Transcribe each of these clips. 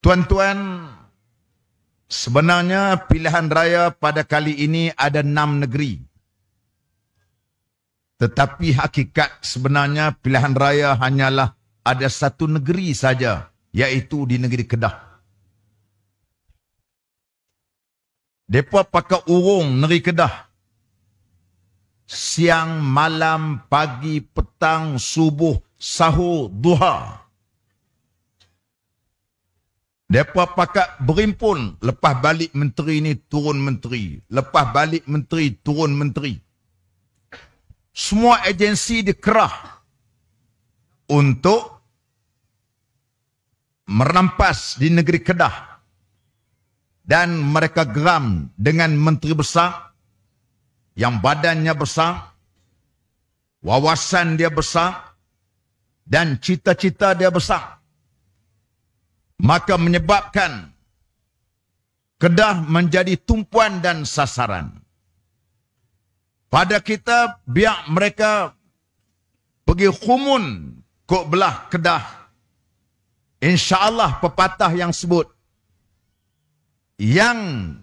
Tuan-tuan, sebenarnya pilihan raya pada kali ini ada 6 negeri. Tetapi hakikat sebenarnya pilihan raya hanyalah ada 1 negeri saja, iaitu di negeri Kedah. Mereka pakai urung negeri Kedah. Siang, malam, pagi, petang, subuh, sahur, duha. Mereka pakai berimpun. Lepas balik menteri ni turun menteri. Lepas balik menteri turun menteri. Semua agensi dikerah untuk merampas di negeri Kedah. Dan mereka geram dengan menteri besar yang badannya besar, wawasan dia besar, dan cita-cita dia besar. Maka menyebabkan Kedah menjadi tumpuan dan sasaran. Pada kita, biar mereka pergi khumun kok belah Kedah. InsyaAllah pepatah yang sebut, yang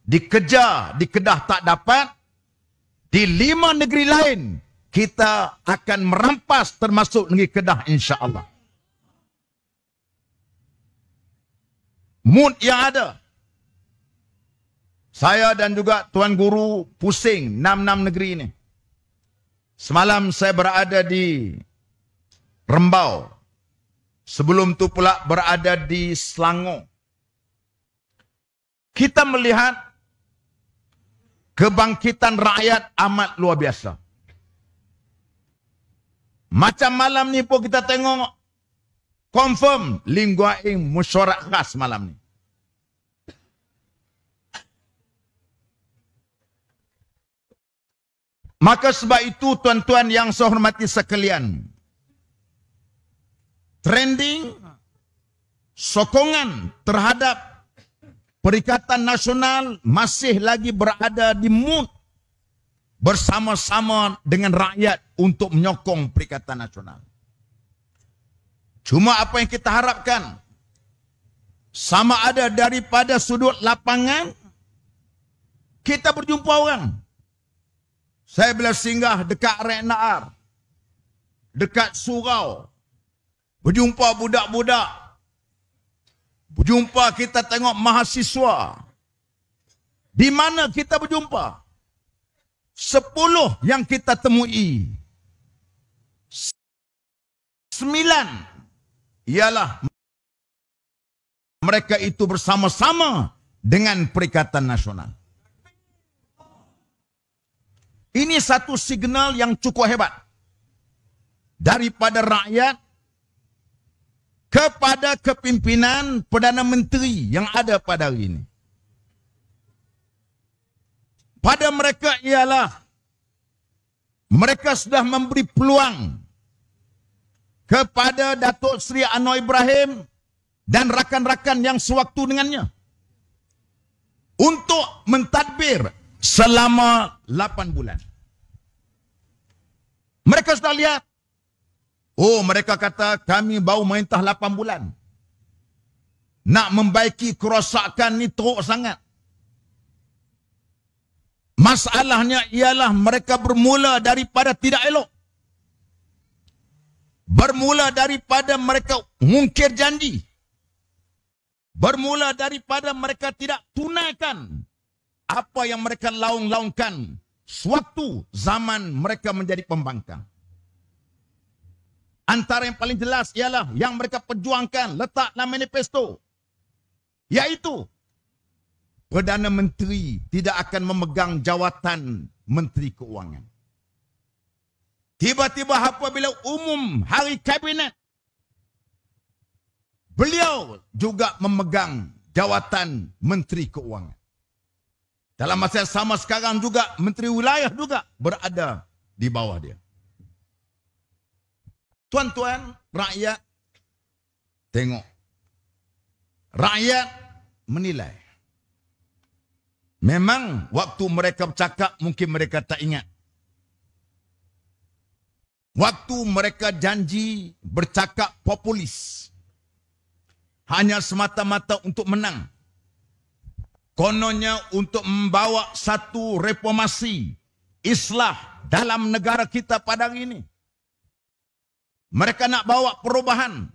dikejar di Kedah tak dapat, di 5 negeri lain kita akan merampas termasuk negeri Kedah insya-Allah. Mood yang ada. Saya dan juga Tuan Guru pusing 6 negeri ini. Semalam saya berada di Rembau. Sebelum tu pula berada di Selangor. Kita melihat kebangkitan rakyat amat luar biasa. Macam malam ni pun kita tengok confirm Lim Guan Eng mesyuarat khas malam ni. Maka sebab itu tuan-tuan yang saya hormati sekalian, trending sokongan terhadap Perikatan Nasional masih lagi berada di mood bersama-sama dengan rakyat untuk menyokong Perikatan Nasional. Cuma apa yang kita harapkan, sama ada daripada sudut lapangan, kita berjumpa orang. Saya bila singgah dekat Reknaar, dekat Surau, berjumpa budak-budak, berjumpa kita tengok mahasiswa. Di mana kita berjumpa? 10 yang kita temui. 9 ialah mereka itu bersama-sama dengan Perikatan Nasional. Ini satu signal yang cukup hebat daripada rakyat kepada kepimpinan Perdana Menteri yang ada pada hari ini. Pada mereka ialah mereka sudah memberi peluang kepada Datuk Seri Anwar Ibrahim dan rakan-rakan yang sewaktu dengannya untuk mentadbir selama 8 bulan. Mereka sudah lihat. Oh, mereka kata kami baru merintah 8 bulan. Nak membaiki kerosakan ni teruk sangat. Masalahnya ialah mereka bermula daripada tidak elok. Bermula daripada mereka mungkir janji. Bermula daripada mereka tidak tunaikan apa yang mereka laung-laungkan sewaktu zaman mereka menjadi pembangkang. Antara yang paling jelas ialah yang mereka perjuangkan letak dalam manifesto, iaitu Perdana Menteri tidak akan memegang jawatan Menteri Keuangan. Tiba-tiba apabila umum hari kabinet, beliau juga memegang jawatan Menteri Keuangan. Dalam masa yang sama sekarang juga Menteri Wilayah juga berada di bawah dia. Tuan-tuan, rakyat tengok. Rakyat menilai. Memang waktu mereka bercakap mungkin mereka tak ingat. Waktu mereka janji bercakap populis. hanya semata-mata untuk menang. Kononnya untuk membawa satu reformasi, islah dalam negara kita pada hari ini. Mereka nak bawa perubahan.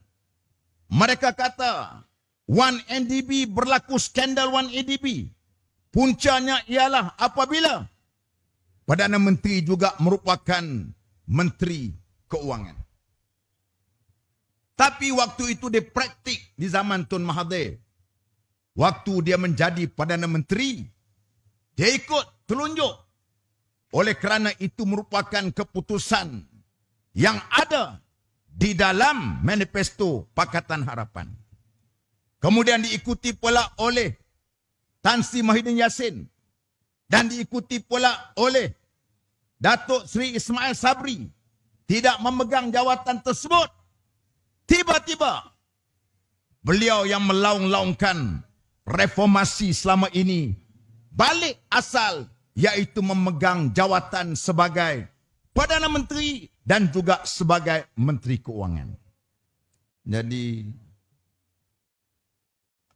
Mereka kata 1MDB berlaku skandal 1MDB. Puncanya ialah apabila Perdana Menteri juga merupakan Menteri Keuangan. Tapi waktu itu dia praktik di zaman Tun Mahathir. Waktu dia menjadi Perdana Menteri, dia ikut telunjuk. Oleh kerana itu merupakan keputusan yang ada di dalam manifesto Pakatan Harapan. Kemudian diikuti pula oleh Tan Sri Muhyiddin Yassin. Dan diikuti pula oleh Datuk Seri Ismail Sabri. Tidak memegang jawatan tersebut. Tiba-tiba beliau yang melaung-laungkan reformasi selama ini balik asal, iaitu memegang jawatan sebagai Perdana Menteri dan juga sebagai Menteri Keuangan. Jadi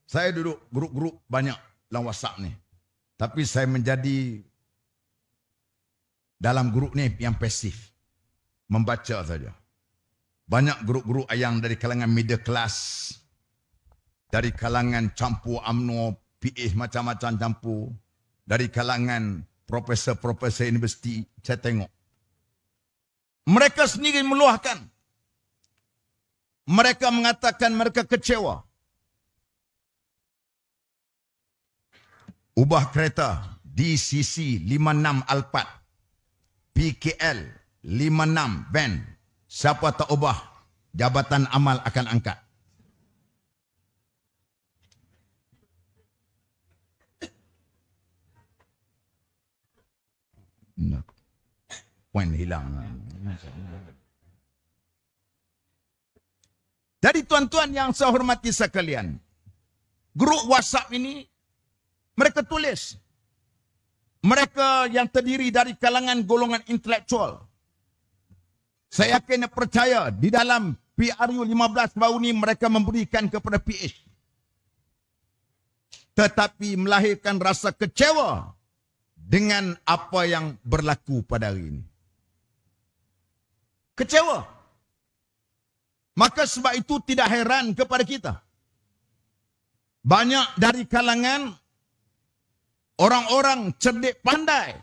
saya duduk grup-grup banyak dalam WhatsApp ni. Tapi saya menjadi dalam grup ni yang pasif. Membaca saja. Banyak grup-grup yang dari kalangan middle class, dari kalangan campur UMNO, PH macam-macam campur, dari kalangan profesor-profesor universiti, saya tengok. Mereka sendiri meluahkan. Mereka mengatakan mereka kecewa. Ubah kereta DCC 56 Alphard, PKL 56 van. Siapa tak ubah, Jabatan Amal akan angkat. Poin hilang. Jadi tuan-tuan yang saya hormati sekalian, grup WhatsApp ini mereka tulis. Mereka yang terdiri dari kalangan golongan intelektual. Saya yakin percaya di dalam PRU 15 baru ni mereka memberikan kepada PH. Tetapi melahirkan rasa kecewa dengan apa yang berlaku pada hari ini. Kecewa. Maka sebab itu tidak heran kepada kita. Banyak dari kalangan orang-orang cerdik pandai,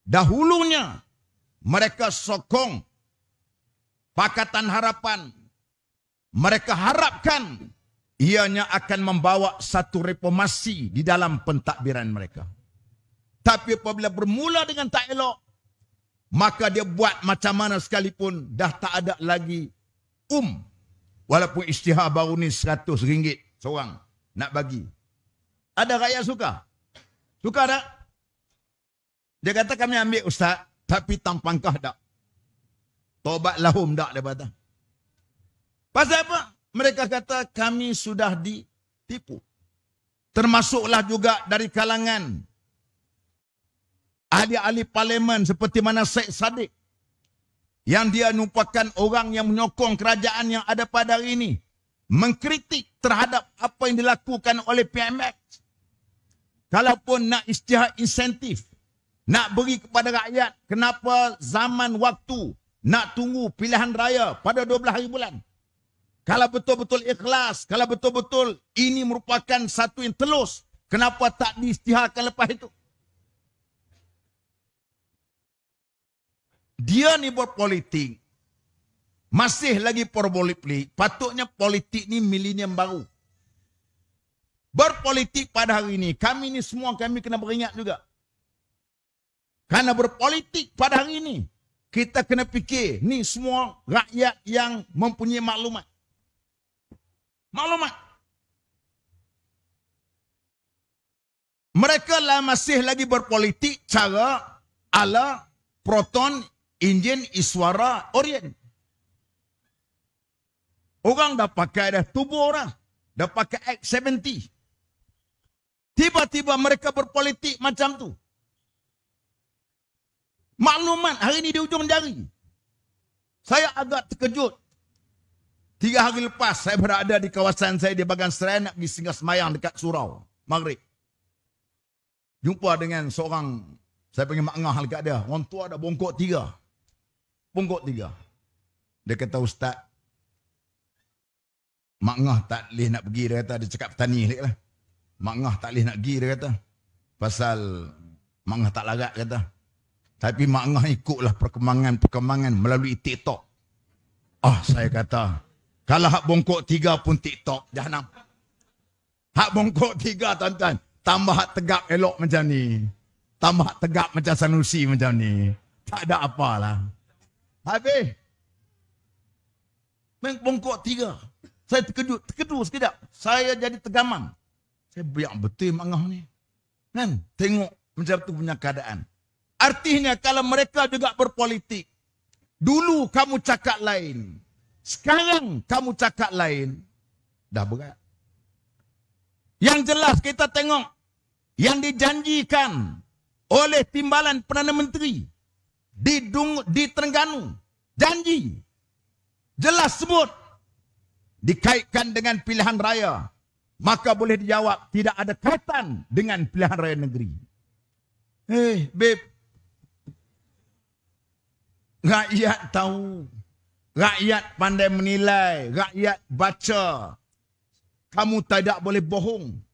dahulunya mereka sokong Pakatan Harapan. Mereka harapkan ianya akan membawa satu reformasi di dalam pentadbiran mereka. Tapi apabila bermula dengan tak elok, maka dia buat macam mana sekalipun dah tak ada lagi walaupun isytihar baru ni RM100 seorang nak bagi. Ada rakyat suka? Suka tak? Dia kata kami ambil ustaz, tapi tampangkah tak? Tobat lahum tak, dia kata. Pasal apa? Mereka kata kami sudah ditipu. Termasuklah juga dari kalangan ahli-ahli parlimen seperti mana Syed Saddiq, yang dia merupakan orang yang menyokong kerajaan yang ada pada hari ini, mengkritik terhadap apa yang dilakukan oleh PMX. Kalaupun nak isytihar insentif, nak beri kepada rakyat, kenapa zaman waktu nak tunggu pilihan raya pada 12 hari bulan? Kalau betul-betul ikhlas, kalau betul-betul ini merupakan satu yang telus, kenapa tak diisytiharkan lepas itu? Dia ni berpolitik, masih lagi berpolitik, patutnya politik ni milenium baru. Berpolitik pada hari ini, kami ni semua kami kena beringat juga. Karena berpolitik pada hari ini, kita kena fikir, ni semua rakyat yang mempunyai maklumat. Maklumat. Mereka lah masih lagi berpolitik cara ala Proton, Indian, Iswara, Orient. Orang dah pakai dah tubuh orang. Dah pakai Act 70. Tiba-tiba mereka berpolitik macam tu. Maklumat hari ini di ujung jari. Saya agak terkejut. 3 hari lepas saya berada di kawasan saya di Bagan Serai nak pergi singgah semayang dekat surau maghrib. Jumpa dengan seorang, saya panggil mak ngah dekat dia. Orang tua ada bongkok 3. Bongkok 3. Dia kata, Ustaz, mak ngah tak boleh nak pergi, dia kata. Dia cakap petani lah. Mak ngah tak boleh nak pergi, dia kata. Pasal mak ngah tak larat, kata. Tapi mak ngah ikutlah perkembangan melalui TikTok. Saya kata, kalau hak bongkok 3 pun TikTok, jahanam. Hak bongkok 3, tuan-tuan. Tambah hak tegak elok macam ni. Tambah hak tegak macam Sanusi macam ni. Tak ada apalah. Habis. Bongkok 3. Saya terkejut sekejap. Saya jadi tergamang. Saya biar betul mak ngah ni. Kan? Tengok macam tu punya keadaan. Artinya kalau mereka juga berpolitik. Dulu kamu cakap lain. Sekarang kamu cakap lain. Dah berat. Yang jelas kita tengok. Yang dijanjikan oleh Timbalan Perdana Menteri. Di Terengganu. Janji. Jelas sebut. Dikaitkan dengan pilihan raya. Maka boleh dijawab. Tidak ada kaitan dengan pilihan raya negeri. Babe. Rakyat tahu. Rakyat pandai menilai. Rakyat baca. Kamu tidak boleh bohong.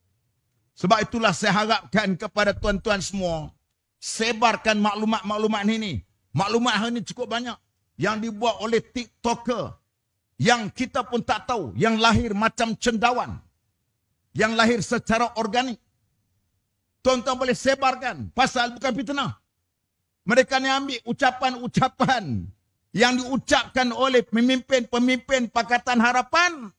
Sebab itulah saya harapkan kepada tuan-tuan semua. Sebarkan maklumat-maklumat ini. Maklumat hari ini cukup banyak. Yang dibuat oleh TikToker. Yang kita pun tak tahu. Yang lahir macam cendawan. Yang lahir secara organik. Tuan-tuan boleh sebarkan. Pasal bukan fitnah. Mereka ni ambil ucapan-ucapan yang diucapkan oleh pemimpin-pemimpin Pakatan Harapan.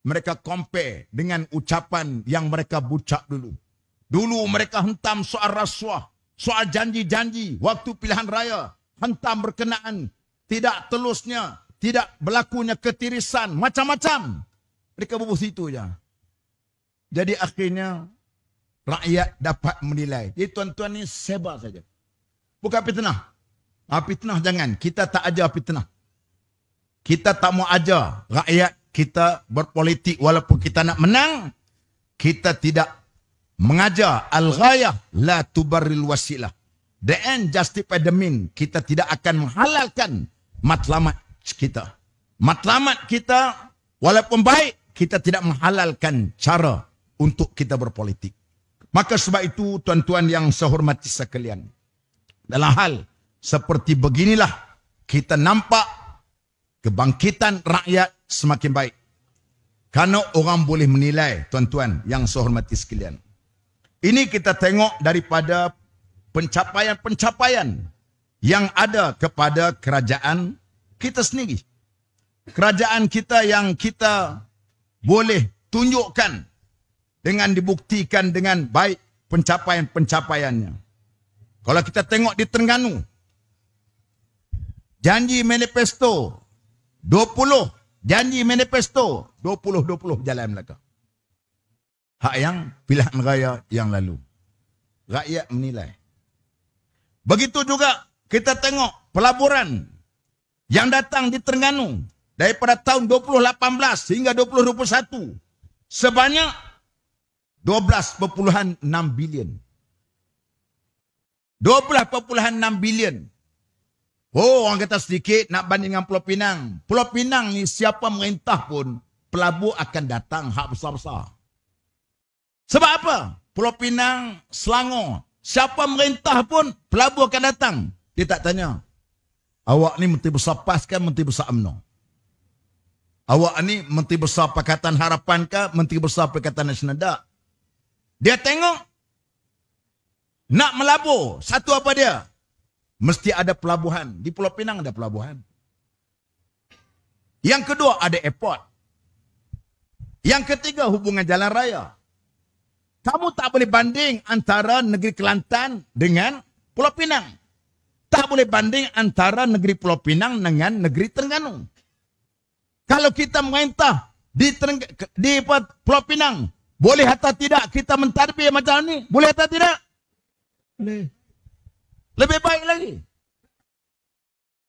Mereka compare dengan ucapan yang mereka bucak dulu. Dulu mereka hentam soal rasuah, soal janji-janji, waktu pilihan raya. Hentam berkenaan, tidak telusnya, tidak berlakunya ketirisan, macam-macam. Mereka berbuat situ je. Jadi akhirnya, rakyat dapat menilai. Jadi tuan-tuan ni sebar saja. Bukan fitnah. Fitnah jangan. Kita tak ajar fitnah. Kita tak mau ajar rakyat kita berpolitik walaupun kita nak menang. Kita tidak mengajar al-ghayah la tubarril wasilah. The end justify the mean. Kita tidak akan menghalalkan matlamat kita. Matlamat kita walaupun baik, kita tidak menghalalkan cara untuk kita berpolitik. Maka sebab itu tuan-tuan yang saya hormati sekalian, dalam hal seperti beginilah kita nampak kebangkitan rakyat semakin baik. Karena orang boleh menilai, tuan-tuan yang saya hormati sekalian. Ini kita tengok daripada pencapaian-pencapaian yang ada kepada kerajaan kita sendiri. Kerajaan kita yang kita boleh tunjukkan dengan dibuktikan dengan baik pencapaian-pencapaiannya. Kalau kita tengok di Terengganu, janji manifesto 20, janji manifesto 20-20 jalan belakang. Hak yang pilihan raya yang lalu. Rakyat menilai. Begitu juga kita tengok pelaburan yang datang di Terengganu daripada tahun 2018 hingga 2021 sebanyak 12.6 bilion. 12.6 bilion. Oh, orang kata sedikit nak banding dengan Pulau Pinang. Pulau Pinang ni siapa merintah pun pelabur akan datang hak besar-besar. Sebab apa? Pulau Pinang, Selangor, siapa merintah pun pelabur akan datang. Dia tak tanya, awak ni Menteri Besar PAS kan Menteri Besar UMNO? Awak ni Menteri Besar Pakatan Harapan ke Menteri Besar Pakatan Nasional? Tak. Dia tengok nak melabur, satu apa dia? Mesti ada pelabuhan. Di Pulau Pinang ada pelabuhan. Yang kedua ada airport. Yang ketiga hubungan jalan raya. Kamu tak boleh banding antara negeri Kelantan dengan Pulau Pinang. Tak boleh banding antara negeri Pulau Pinang dengan negeri Terengganu. Kalau kita merintah di Pulau Pinang, boleh atau tidak kita mentadbir macam ni? Boleh atau tidak? Boleh. Lebih baik lagi.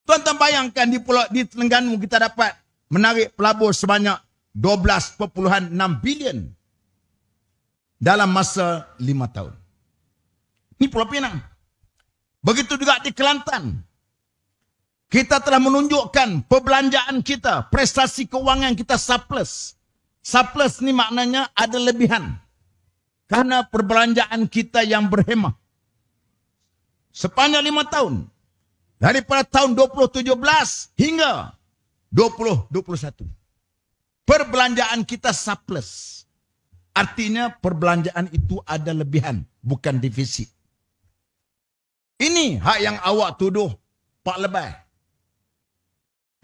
Tuan-tuan bayangkan di Terengganu kita dapat menarik pelabur sebanyak 12.6 bilion dalam masa 5 tahun. Ini Pulau Pinang. Begitu juga di Kelantan. Kita telah menunjukkan perbelanjaan kita, prestasi keuangan kita surplus. Surplus ni maknanya ada lebihan. Karena perbelanjaan kita yang berhemah. Sepanjang 5 tahun. Daripada tahun 2017 hingga 2021. Perbelanjaan kita surplus. Artinya perbelanjaan itu ada lebihan, bukan defisit. Ini hak yang awak tuduh Pak Lebay.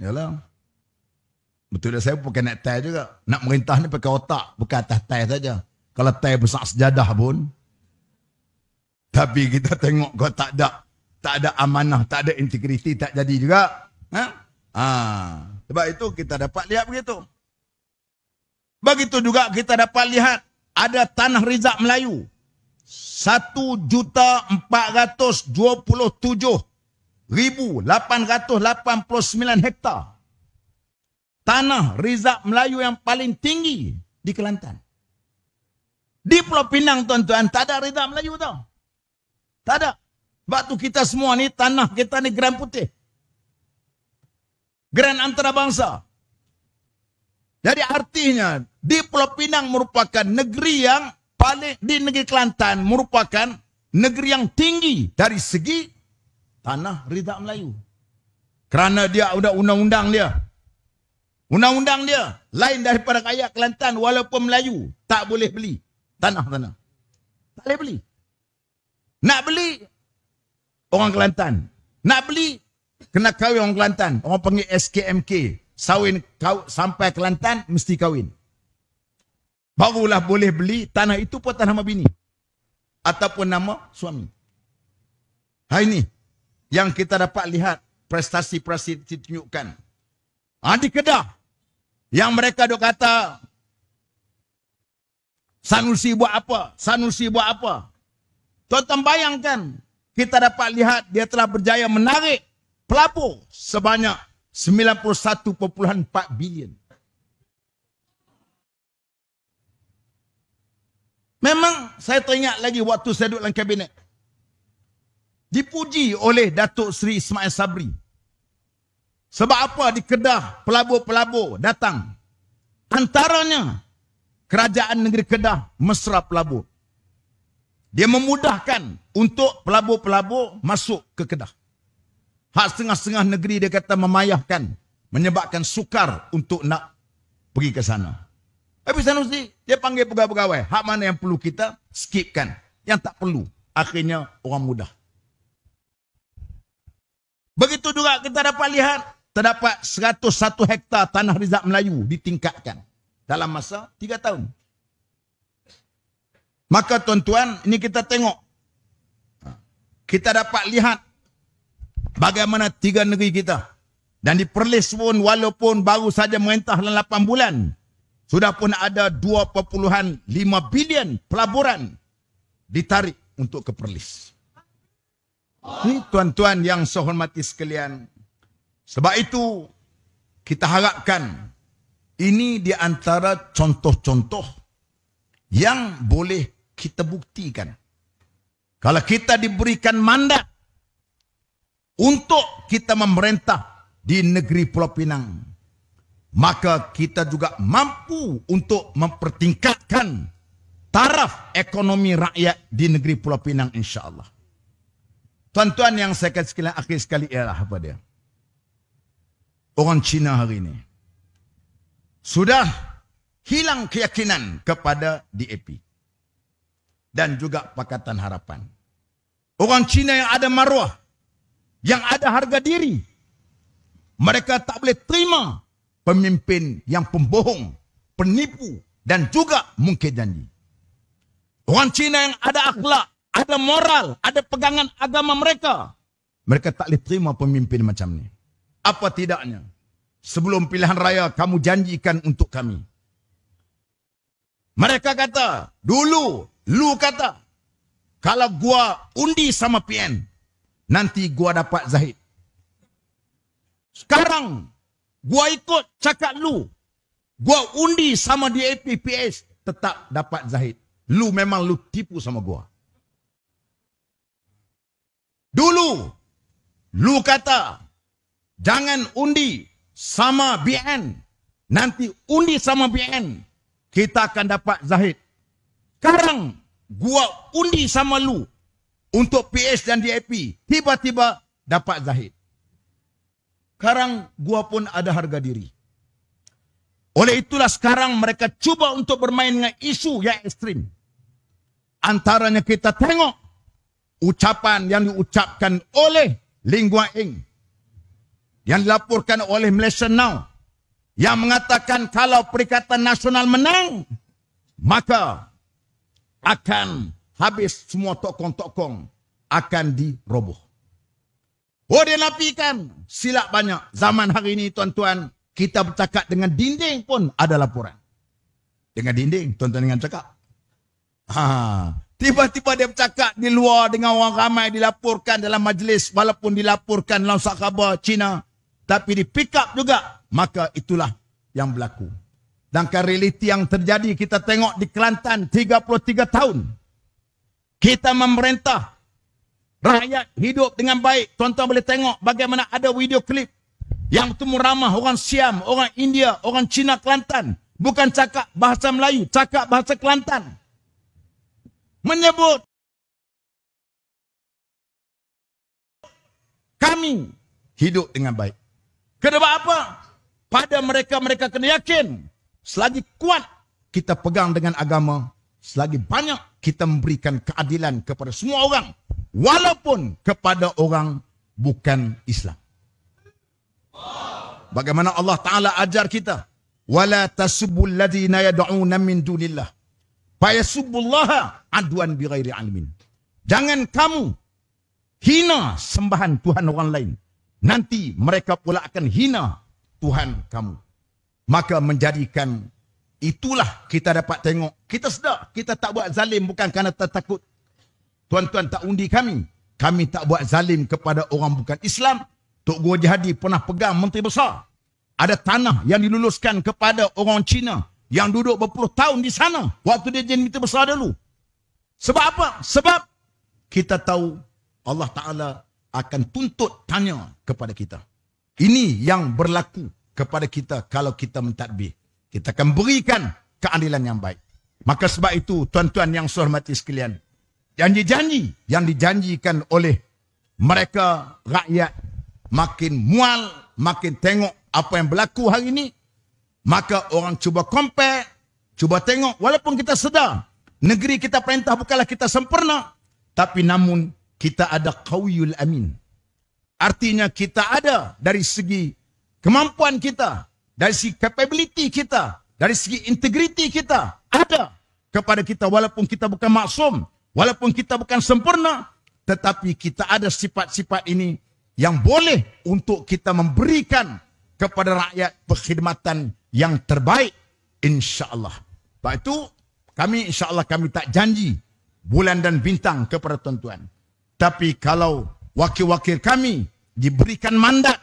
Yalah. Betul dah, saya pakai nak tie juga. Nak merintah ni pakai otak, bukan atas tie saja. Kalau tie besar sejadah pun. Tapi kita tengok kau tak ada amanah, tak ada integriti, tak jadi juga. Sebab itu kita dapat lihat begitu. Begitu juga kita dapat lihat ada tanah Rizak Melayu. 1,027,889 hektar. Tanah Rizak Melayu yang paling tinggi di Kelantan. Di Pulau Pinang tuan-tuan tak ada Rizak Melayu tau. Tak ada. Sebab tu kita semua ni tanah kita ni Grand Putih. Grand Antarabangsa. Jadi artinya di Pulau Pinang merupakan negeri yang paling, di negeri Kelantan merupakan negeri yang tinggi dari segi tanah Rizak Melayu. Kerana dia ada undang-undang dia. Undang-undang dia lain daripada rakyat Kelantan walaupun Melayu. Tak boleh beli tanah-tanah. Tak boleh beli. Nak beli orang Kelantan. Nak beli kena kahwin orang Kelantan. Orang panggil SKMK. Sampai Kelantan mesti kahwin. Barulah boleh beli tanah itu pun tanah nama bini. Ataupun nama suami. Hari ini yang kita dapat lihat prestasi-prestasi ditunjukkan. Di Kedah. Yang mereka duk kata Sanusi buat apa? Sanusi buat apa? Tuan-tuan bayangkan. Kita dapat lihat dia telah berjaya menarik pelabur sebanyak 91.4 bilion. Memang saya teringat lagi waktu saya duduk dalam kabinet. Dipuji oleh Datuk Seri Ismail Sabri. Sebab apa di Kedah pelabur-pelabur datang. Antaranya kerajaan negeri Kedah mesra pelabur. Dia memudahkan untuk pelabur-pelabur masuk ke Kedah. Hak setengah-setengah negeri dia kata memayahkan. Menyebabkan sukar untuk nak pergi ke sana. Tapi Sanusi, dia panggil pegawai-pegawai. Hak mana yang perlu kita skipkan. Yang tak perlu. Akhirnya orang mudah. Begitu juga kita dapat lihat. Terdapat 101 hektar tanah Rizak Melayu ditingkatkan. Dalam masa 3 tahun. Maka tuan-tuan, ini kita tengok. Kita dapat lihat bagaimana 3 negeri kita. Dan di Perlis pun walaupun baru saja merintah dalam 8 bulan. Sudah pun ada 2.5 bilion pelaburan ditarik untuk ke Perlis. Ini tuan-tuan yang saya hormati sekalian. Sebab itu kita harapkan ini di antara contoh-contoh yang boleh kita buktikan. Kalau kita diberikan mandat untuk kita memerintah di negeri Pulau Pinang, maka kita juga mampu untuk mempertingkatkan taraf ekonomi rakyat di negeri Pulau Pinang insya-Allah. Tuan-tuan yang saya kata sekalian, akhir sekali ialah apa dia? Orang Cina hari ini sudah hilang keyakinan kepada DAP dan juga Pakatan Harapan. Orang Cina yang ada maruah, yang ada harga diri, mereka tak boleh terima pemimpin yang pembohong, penipu dan juga mungkir janji. Orang Cina yang ada akhlak, ada moral, ada pegangan agama mereka, mereka tak boleh terima pemimpin macam ni. Apa tidaknya? Sebelum pilihan raya kamu janjikan untuk kami. Mereka kata, dulu lu kata, kalau gua undi sama PN, nanti gua dapat Zahid. Sekarang gua ikut cakap lu, gua undi sama DAP PS, tetap dapat Zahid. Lu memang lu tipu sama gua. Dulu, lu kata, jangan undi sama BN. Nanti undi sama BN, kita akan dapat Zahid. Sekarang, gua undi sama lu untuk PS dan DAP. Tiba-tiba dapat Zahid. Sekarang, gua pun ada harga diri. Oleh itulah sekarang mereka cuba untuk bermain dengan isu yang ekstrim. Antaranya kita tengok ucapan yang diucapkan oleh Ling Guan Eng, yang dilaporkan oleh Malaysia Now, yang mengatakan kalau Perikatan Nasional menang, maka akan habis semua tokong-tokong, akan diroboh. Oh, dia nafikan. Silap banyak. Zaman hari ini, tuan-tuan, kita bercakap dengan dinding pun ada laporan. Dengan dinding, tuan-tuan dengan cakap. Tiba-tiba dia bercakap di luar dengan orang ramai, dilaporkan dalam majlis, walaupun dilaporkan dalam surat khabar Cina, tapi di pick up juga. Maka itulah yang berlaku. Dan realiti yang terjadi, kita tengok di Kelantan 33 tahun. Kita memerintah, rakyat hidup dengan baik. Tuan-tuan boleh tengok bagaimana ada video klip yang temu ramah orang Siam, orang India, orang Cina Kelantan. Bukan cakap bahasa Melayu, cakap bahasa Kelantan. Menyebut kami hidup dengan baik. Kenapa apa? Pada mereka kena yakin, selagi kuat kita pegang dengan agama, selagi banyak kita memberikan keadilan kepada semua orang, walaupun kepada orang bukan Islam. Bagaimana Allah Ta'ala ajar kita, wala tasubbul ladzina yad'una min dunillah fayasubbullaha adwan bighairi ilmin. Jangan kamu hina sembahan Tuhan orang lain, nanti mereka pula akan hina Tuhan kamu. Maka menjadikan itulah kita dapat tengok, kita sedar, kita tak buat zalim bukan kerana takut tuan-tuan tak undi kami. Kami tak buat zalim kepada orang bukan Islam. Tok Guru Haji pernah pegang menteri besar. Ada tanah yang diluluskan kepada orang Cina yang duduk berpuluh tahun di sana waktu dia jadi menteri besar dulu. Sebab apa? Sebab kita tahu Allah Ta'ala akan tuntut tanya kepada kita. Ini yang berlaku kepada kita kalau kita mentadbir. Kita akan berikan keadilan yang baik. Maka sebab itu, tuan-tuan yang saya hormati sekalian, janji-janji yang dijanjikan oleh mereka rakyat makin mual, makin tengok apa yang berlaku hari ini, maka orang cuba compare, cuba tengok, walaupun kita sedar negeri kita perintah bukanlah kita sempurna, tapi namun kita ada qawiyul amin. Artinya kita ada dari segi kemampuan kita, dari segi capability kita, dari segi integriti kita, ada kepada kita walaupun kita bukan maksum, walaupun kita bukan sempurna, tetapi kita ada sifat-sifat ini yang boleh untuk kita memberikan kepada rakyat perkhidmatan yang terbaik, insya-Allah. Sebab itu kami insya-Allah kami tak janji bulan dan bintang kepada tuan-tuan. Tapi kalau wakil-wakil kami diberikan mandat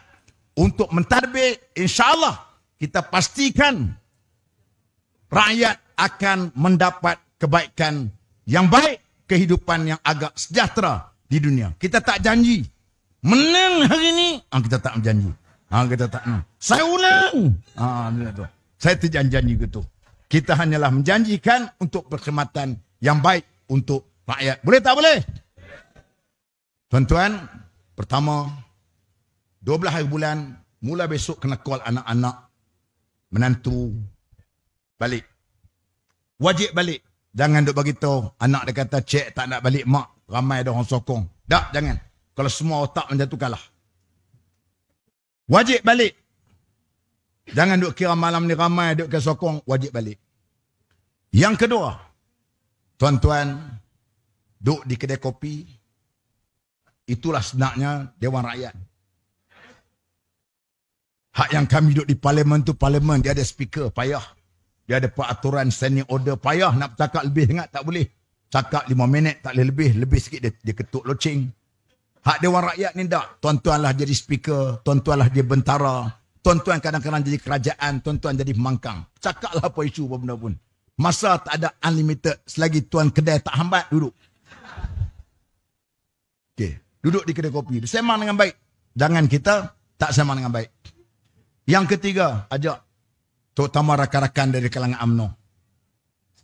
untuk mentadbir, insya-Allah kita pastikan rakyat akan mendapat kebaikan yang baik, kehidupan yang agak sejahtera di dunia. Kita tak janji menang hari ini, kita tak berjanji. Kita tak saya ulang. Saya tidak janji gitu. Kita hanyalah menjanjikan untuk perkhidmatan yang baik untuk rakyat. Boleh tak boleh? Tuan-tuan, pertama 12 hari bulan, mula besok kena call anak-anak, menantu balik. Wajib balik. Jangan duk bagi tahu anak dia kata cik tak nak balik mak, ramai ada orang sokong. Tak, jangan. Kalau semua otak macam tu kalah. Wajib balik. Jangan duk kira malam ni ramai duk ke sokong, wajib balik. Yang kedua, tuan-tuan duk di kedai kopi, itulah sebenarnya Dewan Rakyat. Hak yang kami duduk di parlimen tu, parlimen dia ada speaker, payah. Dia ada peraturan standing order, payah nak bercakap lebih sangat, tak boleh. Cakap 5 minit, tak boleh lebih. Lebih sikit dia ketuk loceng. Hak Dewan Rakyat ni tak. Tuan-tuan lah jadi speaker, tuan-tuan lah dia bentara, Tuan-tuan kadang-kadang jadi kerajaan, tuan-tuan jadi pembangkang. Cakaplah apa isu apa benda pun. Masa tak ada unlimited, selagi tuan kedai tak hambat, duduk. Okey, duduk di kedai kopi. Sembang dengan baik. Jangan kita tak sembang dengan baik. Yang ketiga, ajak terutama rakan-rakan dari kalangan UMNO.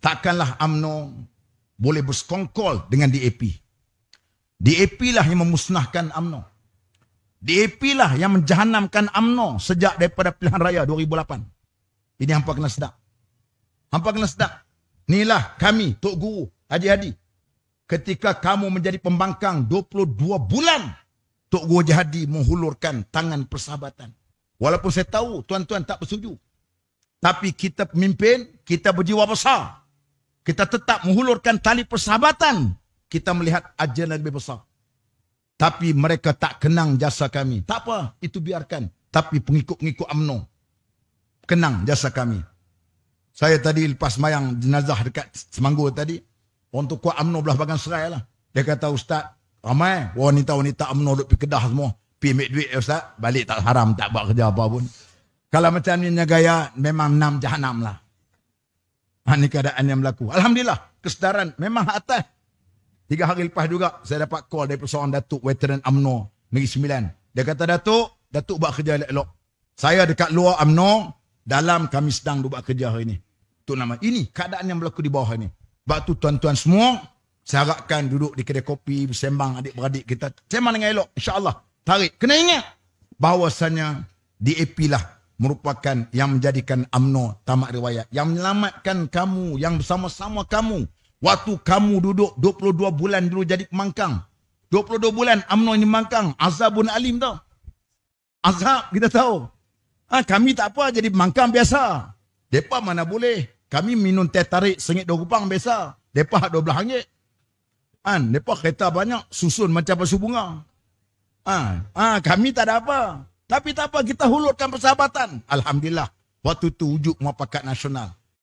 Takkanlah UMNO boleh bersekongkol dengan DAP. DAP lah yang memusnahkan UMNO. DAP lah yang menjahanamkan UMNO sejak daripada pilihan raya 2008. Ini hampa kena sedap. Hampa kena sedap. Inilah kami, Tok Guru, Haji Hadi. Ketika kamu menjadi pembangkang 22 bulan, Tok Guru Haji Hadi menghulurkan tangan persahabatan. Walaupun saya tahu tuan-tuan tak bersetuju. Tapi kita pemimpin, kita berjiwa besar. Kita tetap menghulurkan tali persahabatan. Kita melihat agenda lebih besar. Tapi mereka tak kenang jasa kami. Tak apa, itu biarkan. Tapi pengikut-pengikut UMNO kenang jasa kami. Saya tadi lepas mayang jenazah dekat Semanggur tadi, orang tu kuat UMNO belah bagan serai lah. Dia kata, Ustaz, ramai wanita-wanita UMNO duduk pergi Kedah semua. Pergi ambil duit, Ustaz. Balik tak haram, tak buat kerja apa pun. Kalau macam ni gaya, memang 6 jahanam lah. Ini keadaan yang berlaku. Alhamdulillah, kesedaran memang atas. 3 hari lepas juga, saya dapat call dari seorang Datuk veteran UMNO Negeri Sembilan. Dia kata, Datuk buat kerja elok-elok. Saya dekat luar UMNO, dalam kami sedang buat kerja hari ini. Itu nama. Ini keadaan yang berlaku di bawah ini. Sebab tu tuan-tuan semua, saya harapkan duduk di kedai kopi, bersembang adik-beradik kita. Sembang dengan elok, insyaAllah. Tarik. Kena ingat, bahawasanya DAP lah merupakan yang menjadikan UMNO tamat riwayat. Yang menyelamatkan kamu, yang bersama-sama kamu. Waktu kamu duduk 22 bulan dulu jadi pembangkang. 22 bulan UMNO ini pembangkang. Azabun alim tau. Azab kita tahu. Kami tak apa jadi pembangkang biasa. Mereka mana boleh. Kami minum teh tarik RM1 2 biasa. Mereka RM12. Mereka kereta banyak. Susun macam pasu bunga. Kami tak ada apa. Tapi tak apa, kita hulurkan persahabatan. Alhamdulillah. Waktu itu wujud muafakat nasional.